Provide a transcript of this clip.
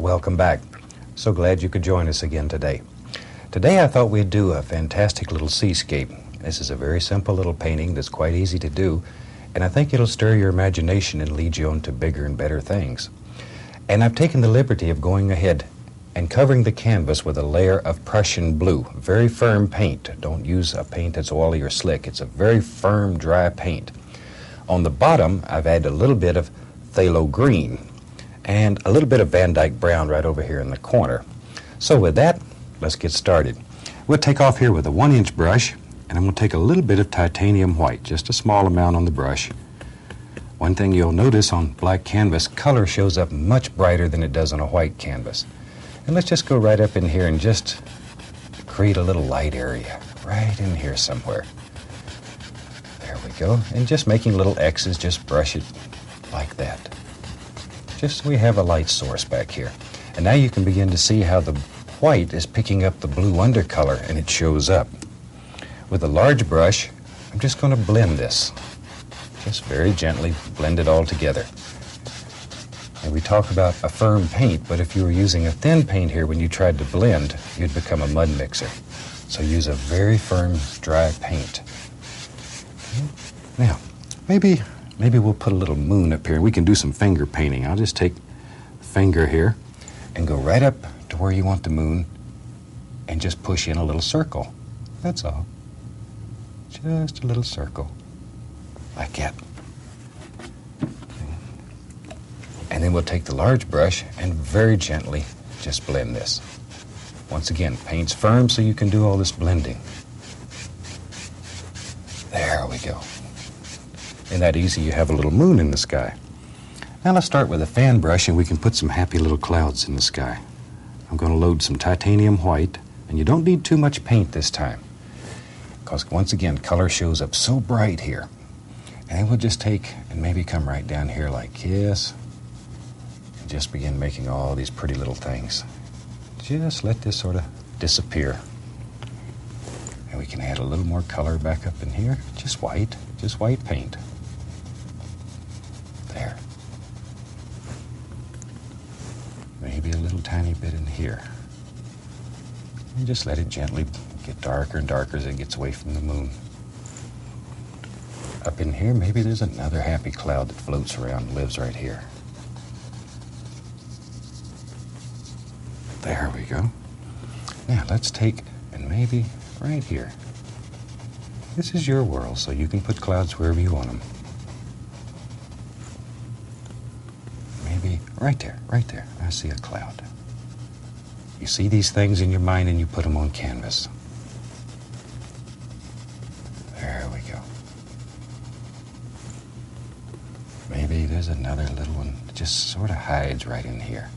Welcome back. So glad you could join us again today. Today I thought we'd do a fantastic little seascape. This is a very simple little painting that's quite easy to do, and I think it'll stir your imagination and lead you on to bigger and better things. And I've taken the liberty of going ahead and covering the canvas with a layer of Prussian blue, very firm paint. Don't use a paint that's oily or slick. It's a very firm, dry paint. On the bottom, I've added a little bit of phthalo green and a little bit of Van Dyke brown right over here in the corner. So with that, let's get started. We'll take off here with a 1-inch brush, and I'm going to take a little bit of titanium white, just a small amount on the brush. One thing you'll notice on black canvas, color shows up much brighter than it does on a white canvas. And let's just go right up in here and just create a little light area right in here somewhere. There we go. And just making little X's, just brush it like that. Just so we have a light source back here. And now you can begin to see how the white is picking up the blue undercolor and it shows up. With a large brush, I'm just going to blend this. Just very gently blend it all together. And we talk about a firm paint, but if you were using a thin paint here when you tried to blend, you'd become a mud mixer. So use a very firm, dry paint. Now, maybe we'll put a little moon up here. We can do some finger painting. I'll just take the finger here and go right up to where you want the moon and just push in a little circle. That's all. Just a little circle. Like that. And then we'll take the large brush and very gently just blend this. Once again, paint's firm so you can do all this blending. There we go. Isn't that easy? You have a little moon in the sky. Now let's start with a fan brush and we can put some happy little clouds in the sky. I'm going to load some titanium white, and you don't need too much paint this time, because once again, color shows up so bright here. And then we'll just take and maybe come right down here like this. Just begin making all these pretty little things. Just let this sort of disappear. And we can add a little more color back up in here. Just white paint. There. Maybe a little tiny bit in here. And just let it gently get darker and darker as it gets away from the moon. Up in here, maybe there's another happy cloud that floats around and lives right here. There we go. Now let's take, and maybe right here. This is your world, so you can put clouds wherever you want them. Maybe right there. I see a cloud. You see these things in your mind and you put them on canvas. There we go. Maybe there's another little one that just sort of hides right in here.